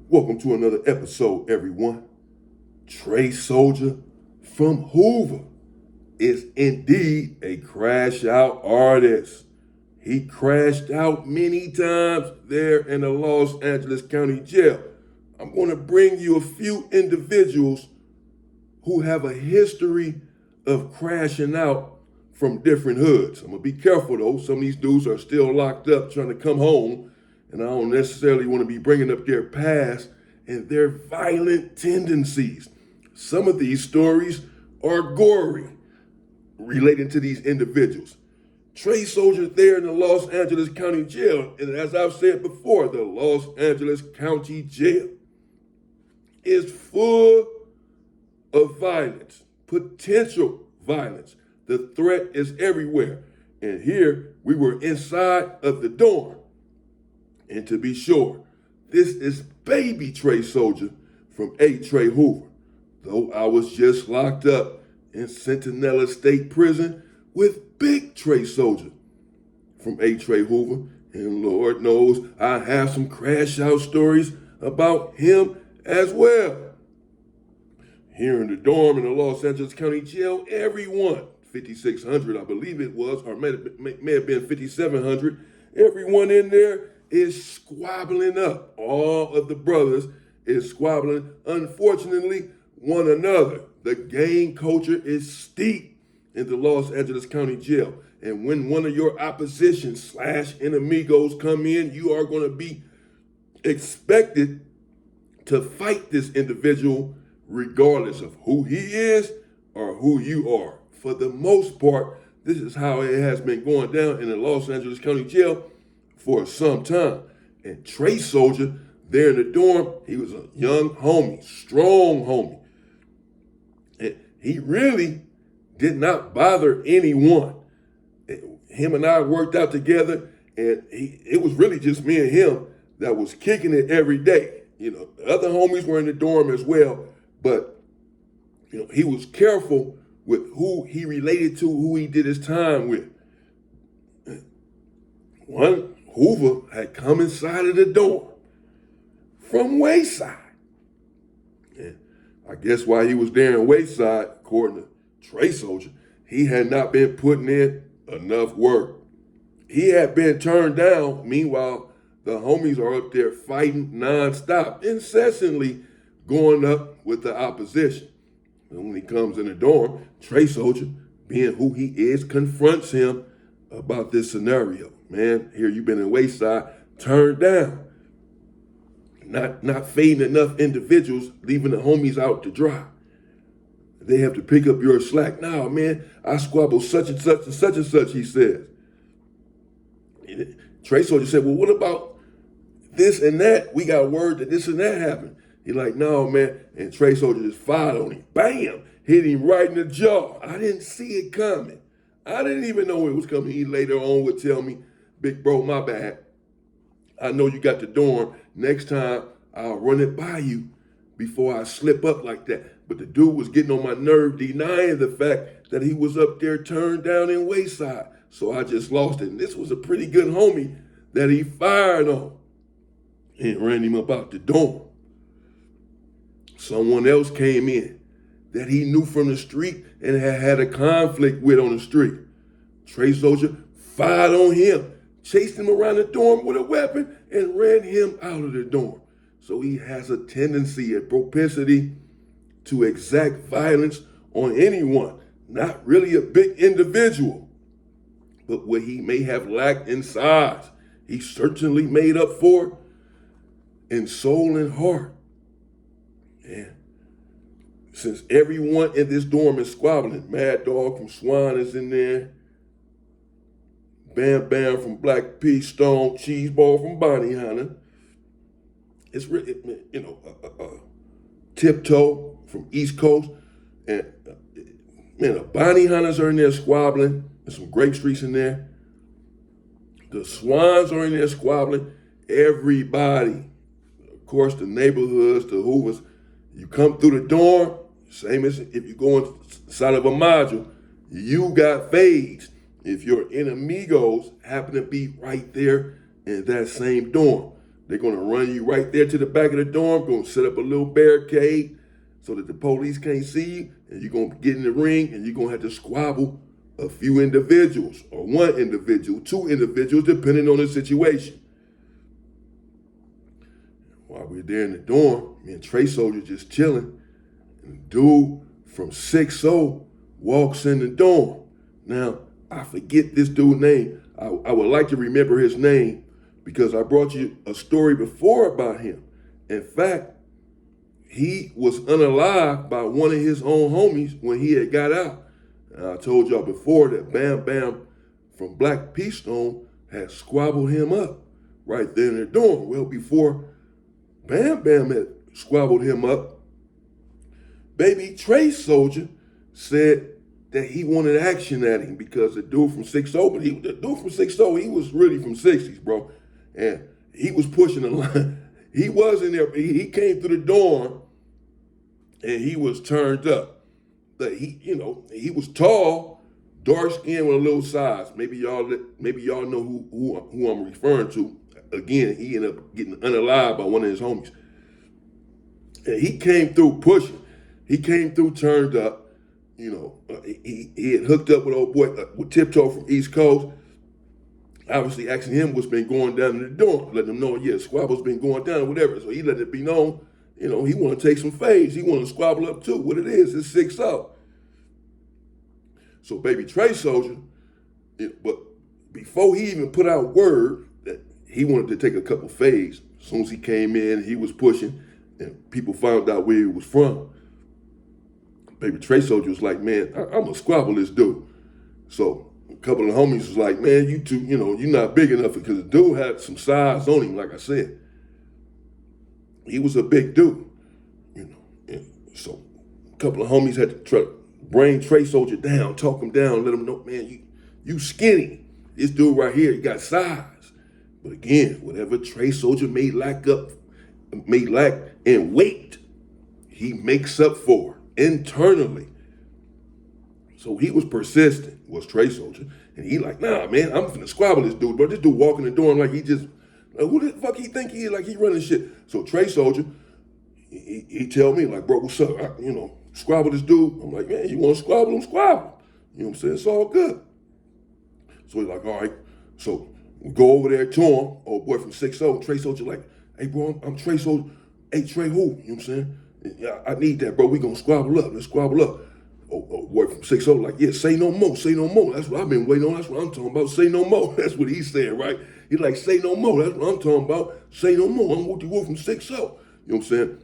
Welcome to another episode, everyone. Trey Soldier from Hoover is indeed a crash out artist. He crashed out many times there in the Los Angeles County Jail. I'm going to bring you a few individuals who have a history of crashing out from different hoods. I'm going to be careful though. Some of these dudes are still locked up trying to come home, and I don't necessarily want to be bringing up their past and their violent tendencies. Some of these stories are gory relating to these individuals. Trey Soldier there in the Los Angeles County Jail, and as I've said before, the Los Angeles County Jail is full of violence, potential violence. The threat is everywhere. And here we were inside of the dorm. And to be sure, this is baby Trey Soldier from A. Trey Hoover, though I was just locked up in Centinela State Prison with big Trey Soldier from A. Trey Hoover. And Lord knows I have some crash out stories about him as well. Here in the dorm in the Los Angeles County Jail, everyone, 5,600 I believe it was, or may have been 5,700, everyone in there is squabbling up. All of the brothers is squabbling, unfortunately, one another. The gang culture is steep in the Los Angeles County Jail. And when one of your opposition / enemigos come in, you are going to be expected to fight this individual regardless of who he is or who you are. For the most part, this is how it has been going down in the Los Angeles County Jail for some time. And Trey Soldier, there in the dorm, he was a young homie, strong homie. And he really did not bother anyone. Him and I worked out together, and it was really just me and him that was kicking it every day. You know, the other homies were in the dorm as well, but you know, he was careful with who he related to, who he did his time with. One, Hoover had come inside of the dorm from Wayside. And I guess while he was there in Wayside, according to Trey Soldier, he had not been putting in enough work. He had been turned down. Meanwhile, the homies are up there fighting nonstop, incessantly going up with the opposition. And when he comes in the dorm, Trey Soldier, being who he is, confronts him about this scenario. Man, here you've been in Wayside, turned down. Not fading enough individuals, leaving the homies out to dry. They have to pick up your slack. Nah, man, I squabble such and such and such and such, he says. And Trey Soldier said, well, what about this and that? We got word that this and that happened. He's like, no, man. And Trey Soldier just fired on him. Bam! Hit him right in the jaw. I didn't see it coming. I didn't even know it was coming. He later on would tell me, big bro, my bad. I know you got the dorm. Next time, I'll run it by you before I slip up like that. But the dude was getting on my nerve, denying the fact that he was up there turned down in Wayside. So I just lost it. And this was a pretty good homie that he fired on and ran him up out the dorm. Someone else came in that he knew from the street and had a conflict with on the street. Trey Soldier fired on him, chased him around the dorm with a weapon, and ran him out of the dorm. So he has a tendency, a propensity to exact violence on anyone. Not really a big individual, but what he may have lacked in size, he certainly made up for in soul and heart. And since everyone in this dorm is squabbling, Mad Dog from Swan is in there, Bam Bam from Black P, Stone, Cheeseball from Bonnie Hunter. It's really, you know, Tiptoe from East Coast. And, man, the Bonnie Hunters are in there squabbling. There's some Grape Streets in there. The Swans are in there squabbling. Everybody. Of course, the neighborhoods, the Hoovers. You come through the dorm, same as if you go inside of a module, you got fades. If your enemigos happen to be right there in that same dorm. They're going to run you right there to the back of the dorm, going to set up a little barricade so that the police can't see you, and you're going to get in the ring, and you're going to have to squabble a few individuals, or one individual, two individuals, depending on the situation. While we're there in the dorm, me and Trey Soldier just chilling, and a dude from 6-0 walks in the dorm. Now, I forget this dude's name. I would like to remember his name because I brought you a story before about him. In fact, he was unalived by one of his own homies when he had got out. And I told y'all before that Bam Bam from Black Peace Stone had squabbled him up right there in the dorm. Well, before Bam Bam had squabbled him up, baby Trey Soldier said that he wanted action at him because the dude from 6-0, but the dude from 6-0, he was really from 60s, bro. And he was pushing the line. He was in there, he came through the dorm and he was turned up. But he was tall, dark skinned with a little size. Maybe y'all know who I'm referring to. Again, he ended up getting unalived by one of his homies. And he came through pushing. He came through turned up. He had hooked up with old boy with Tiptoe from East Coast. Obviously asking him what's been going down in the dorm, letting him know, yeah, Squabbles been going down or whatever. So he let it be known, he want to take some fades. He want to squabble up too. What it is, it's 6-0. So baby Trey Soldier, but before he even put out word that he wanted to take a couple fades, as soon as he came in, he was pushing, and people found out where he was from. Baby Trey Soldier was like, man, I'm going to squabble this dude. So a couple of the homies was like, man, you two, you're not big enough, because the dude had some size on him, like I said. He was a big dude, And so a couple of homies had to try to bring Trey Soldier down, talk him down, let him know, man, you skinny. This dude right here, he got size. But again, whatever Trey Soldier may lack in weight, he makes up for internally. So he was persistent, was Trey Soldier. And he like, nah, man, I'm finna squabble this dude, bro. This dude walking the door like he just, who the fuck he think he is? Like he running shit. So Trey Soldier, he tell me like, bro, what's up? Squabble this dude. I'm like, man, you want to squabble him? Squabble. You know what I'm saying? It's all good. So he's like, all right. So we go over there to him, old boy from 6-0. Trey Soldier like, hey, bro, I'm Trey Soldier. Hey, Trey who? You know what I'm saying? Yeah, I need that, bro. We gonna squabble up. Let's squabble up. Oh, boy from 6-0 like, yeah, say no more, say no more. That's what I've been waiting on. That's what I'm talking about. Say no more. That's what he said, right? He like, say no more. That's what I'm talking about. Say no more. I'm Wooty Woo from 6-0. You know what I'm saying?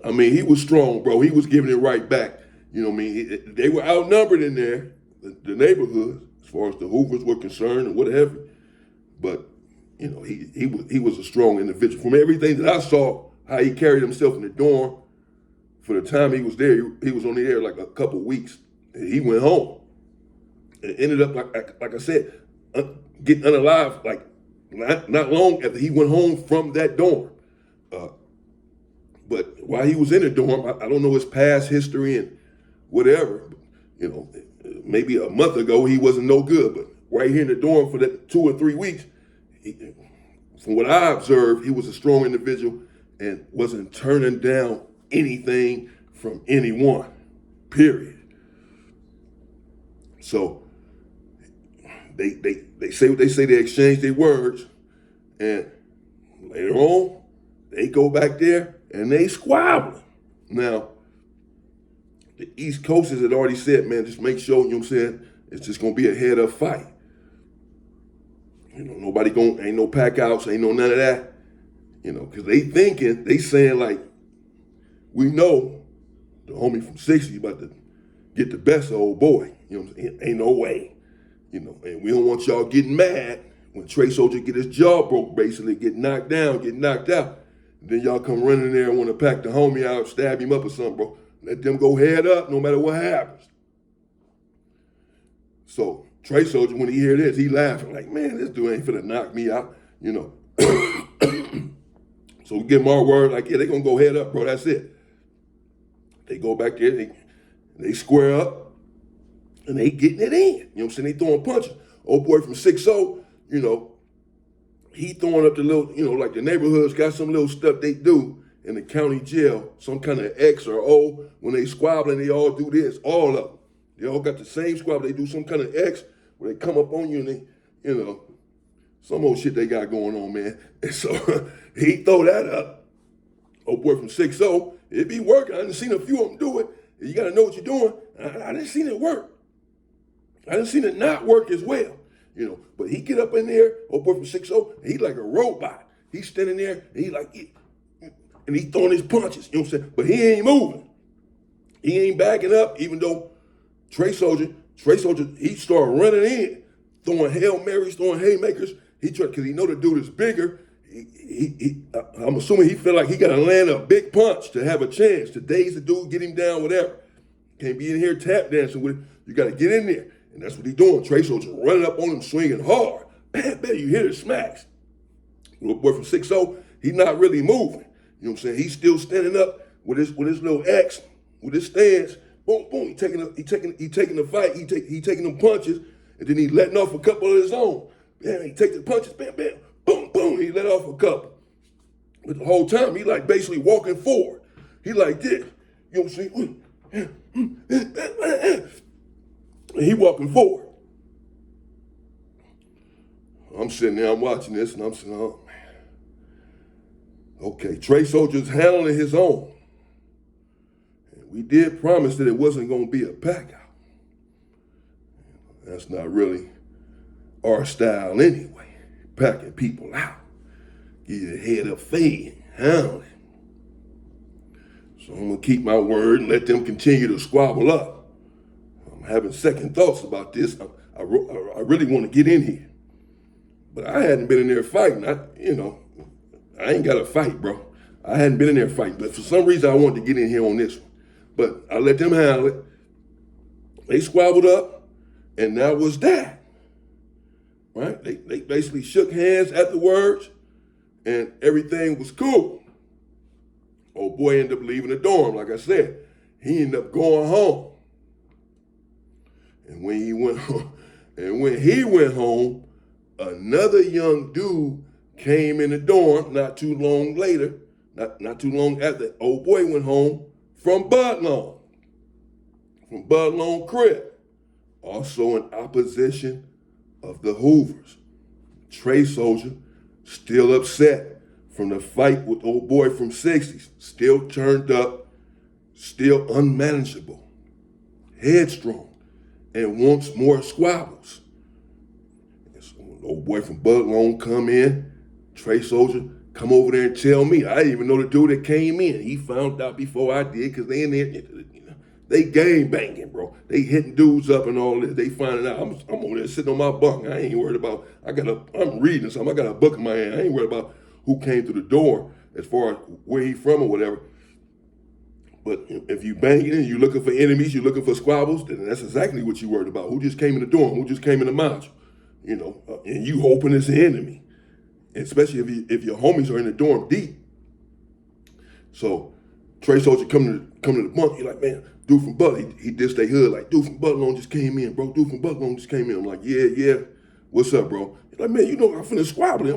I mean, he was strong, bro. He was giving it right back. You know what I mean? They were outnumbered in there, the neighborhood, as far as the Hoovers were concerned and whatever. But, he was a strong individual. From everything that I saw, how he carried himself in the dorm, for the time he was there, he was only there like a couple weeks. And he went home. And ended up, like I said, getting unalived like not long after he went home from that dorm. But while he was in the dorm, I don't know his past history and whatever. Maybe a month ago he wasn't no good. But right here in the dorm for that 2 or 3 weeks, from what I observed, he was a strong individual and wasn't turning down anything from anyone, period. So they say what they say, they exchange their words, and later on, they go back there and they squabble. Now, the East Coasters had already said, man, just make sure, what I'm saying, it's just gonna be a head-up fight. Nobody ain't no pack outs, ain't no none of that. Because they saying like, we know the homie from 60 about to get the best of old boy. Ain't no way. And we don't want y'all getting mad when Trey Soldier get his jaw broke, basically, get knocked down, get knocked out. And then y'all come running there and want to pack the homie out, stab him up or something, bro. Let them go head up no matter what happens. So Trey Soldier, when he hear this, he laughing like, man, this dude ain't finna knock me out, So we give them our word, like, yeah, they gonna go head up, bro, that's it. They go back there, they square up, and they getting it in. You know what I'm saying? They throwing punches. Old boy from 6-0, he throwing up the little, like the neighborhoods got some little stuff they do in the county jail, some kind of X or O. When they squabbling, they all do this, all of them. They all got the same squabble. They do some kind of X where they come up on you and they, some old shit they got going on, man. And so he throw that up. Oh boy from 6-0, it be working. I done seen a few of them do it. You got to know what you're doing. I didn't seen it work. I didn't seen it not work as well. But he get up in there, old boy from 6-0, and he like a robot. He's standing there, and he throwing his punches, you know what I'm saying? But he ain't moving. He ain't backing up, even though Trey Soldier, he started running in, throwing Hail Marys, throwing haymakers. He tried, because he know the dude is bigger. I'm assuming he feel like he got to land a big punch to have a chance to daze the dude, get him down, whatever. Can't be in here tap dancing with him. You got to get in there. And that's what he doing. Trey Soldier running up on him, swinging hard. Bam, bam, you hear the smacks. Little boy from 6-0, he not really moving. You know what I'm saying? He's still standing up with his little X, with his stance. Boom, boom. He taking the fight. He taking them punches, and then he letting off a couple of his own. Bam, he take the punches. Bam, bam, boom, boom. He let off a couple. But the whole time he like basically walking forward. He like this. You know what I'm saying? And he walking forward. I'm sitting there, I'm watching this, and I'm saying, oh, man. Okay, Trey Soldier's handling his own. And we did promise that it wasn't going to be a pack out. That's not really our style anyway, packing people out. Get your head up fade, handling. So I'm going to keep my word and let them continue to squabble up. I'm having second thoughts about this. I really want to get in here. But I hadn't been in there fighting. I ain't got to fight, bro. I hadn't been in there fighting. But for some reason, I wanted to get in here on this one. But I let them handle it. They squabbled up, and that was that. Right? They basically shook hands afterwards, and everything was cool. Old boy ended up leaving the dorm, like I said. He ended up going home. And when he went home, another young dude came in the dorm not too long later, not too long after old boy went home from Budlong crib, also in opposition of the Hoovers. Trey Soldier, still upset from the fight with old boy from 60s, still turned up, still unmanageable, headstrong, and wants more squabbles. And so when old boy from Budlong come in, Trey Soldier come over there and tell me. I didn't even know the dude that came in. He found out before I did, because they in there, they gang banging, bro. They hitting dudes up and all this. They finding out. I'm over there sitting on my bunk. I ain't worried about, I'm reading something. I got a book in my hand. I ain't worried about who came through the door as far as where he from or whatever. But if you banging and you looking for enemies, you looking for squabbles, then that's exactly what you worried about. Who just came in the dorm? Who just came in the module? And you hoping it's the enemy, especially if your homies are in the dorm deep. So Trey Soldier come to the bunk. He like, man, dude from Budlong, he dissed they hood like, dude from Budlong just came in, bro. Dude from Budlong just came in. I'm like, yeah. What's up, bro? He's like, man, I'm finna squabble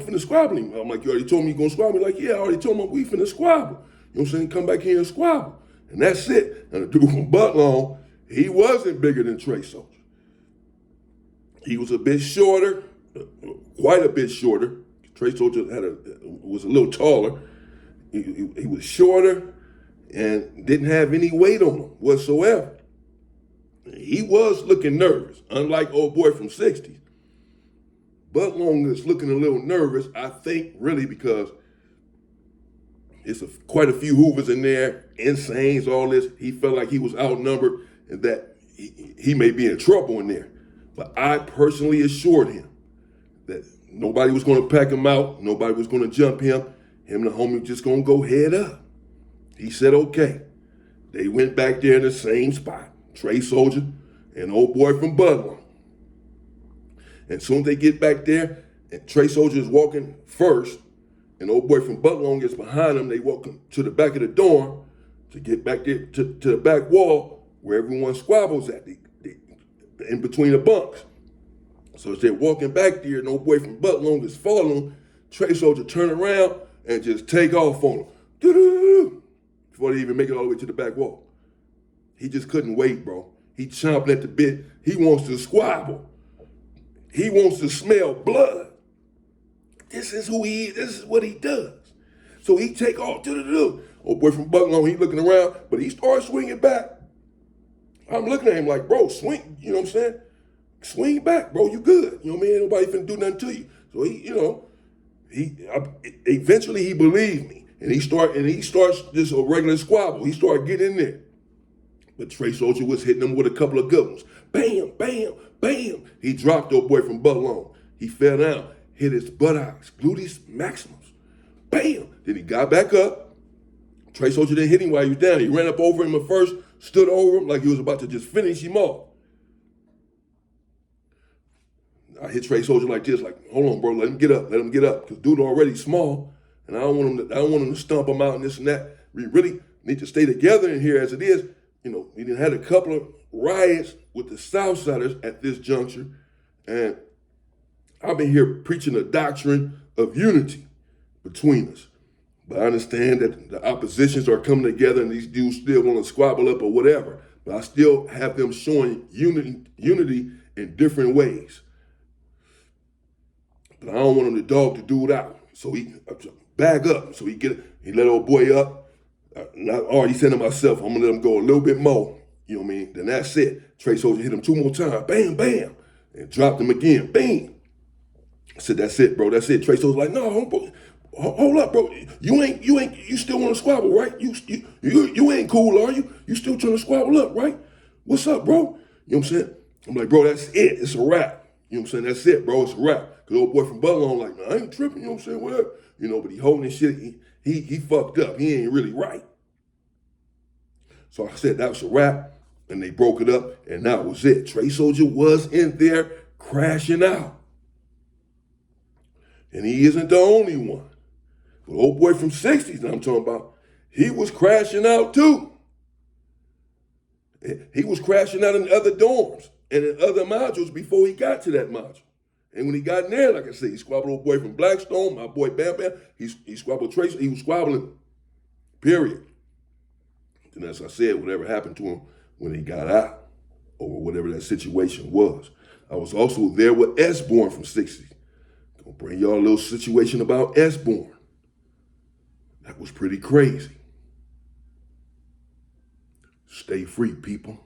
him. I'm like, you already told me you gonna squabble me? Like, yeah, I already told him we finna squabble. You know what I'm saying? Come back here and squabble. And that's it. And the dude from Budlong, he wasn't bigger than Trey Soldier. He was a bit shorter, quite a bit shorter. Trey Soldier was a little taller. He was shorter and didn't have any weight on him whatsoever. He was looking nervous, unlike old boy from 60s. Budlong is looking a little nervous, I think, really because it's quite a few Hoovers in there, insanes, all this. He felt like he was outnumbered and that he may be in trouble in there. But I personally assured him that nobody was going to pack him out. Nobody was going to jump him. Him and the homie just going to go head up. He said, okay. They went back there in the same spot. Trey Soldier and old boy from Budlong. And soon as they get back there, and Trey Soldier is walking first, and old boy from Budlong is behind him. They walk to the back of the dorm to get back there to the back wall where everyone squabbles at, in between the bunks. So as they're walking back there, and old boy from Budlong is following, Trey Soldier turn around and just take off on him. Doo-doo-doo-doo, before they even make it all the way to the back wall. He just couldn't wait, bro. He chomping at the bit. He wants to squabble. He wants to smell blood. This is who he is. This is what he does. So he take off. Doo-doo-doo. Old boy from Budlong, he looking around, but he starts swinging back. I'm looking at him like, bro, swing. You know what I'm saying? Swing back, bro. You good. You know what I mean? Ain't nobody finna do nothing to you. So eventually he believed me. And he starts just a regular squabble. He started getting in there. But Trey Soldier was hitting him with a couple of good ones. Bam, bam, bam. He dropped old boy from Budlong. He fell down, hit his buttocks, gluteus maximus. Bam. Then he got back up. Trey Soldier didn't hit him while he was down. He ran up over him at first, stood over him like he was about to just finish him off. I hit Trey Soldier like this, like, hold on, bro, let him get up, because dude already small, and I don't want him to stomp him out and this and that. We really need to stay together in here as it is. You know, we had a couple of riots with the Southsiders at this juncture, and I've been here preaching a doctrine of unity between us. But I understand that the oppositions are coming together and these dudes still want to squabble up or whatever. But I still have them showing unity in different ways. But I don't want him to dog the dude out. So he bag up. So he let old boy up. I already sent him myself. I'm going to let him go a little bit more. You know what I mean? Then that's it. Trey Soldier hit him 2 more times. Bam, bam. And dropped him again. Bam. I said, that's it, bro. That's it. Trey Soldier like, no, bro. Hold up, bro. You still want to squabble, right? You ain't cool, are you? You still trying to squabble up, right? What's up, bro? You know what I'm saying? I'm like, bro, that's it. It's a wrap. You know what I'm saying? That's it, bro. It's a wrap. Because old boy from Budlong like, nah, I ain't tripping, you know what I'm saying? Whatever. You know, but he holding his shit. He fucked up. He ain't really right. So I said that was a wrap. And they broke it up. And that was it. Trey Soldier was in there crashing out. And he isn't the only one. But old boy from 60s that I'm talking about, he was crashing out too. He was crashing out in other dorms and in other modules before he got to that module. And when he got in there, like I said, he squabbled old boy from Blackstone, my boy Bam Bam. He squabbled Tracy. He was squabbling, period. And as I said, whatever happened to him when he got out or whatever that situation was. I was also there with S-Born from 60s. Gonna bring y'all a little situation about S-Born. That was pretty crazy. Stay free, people.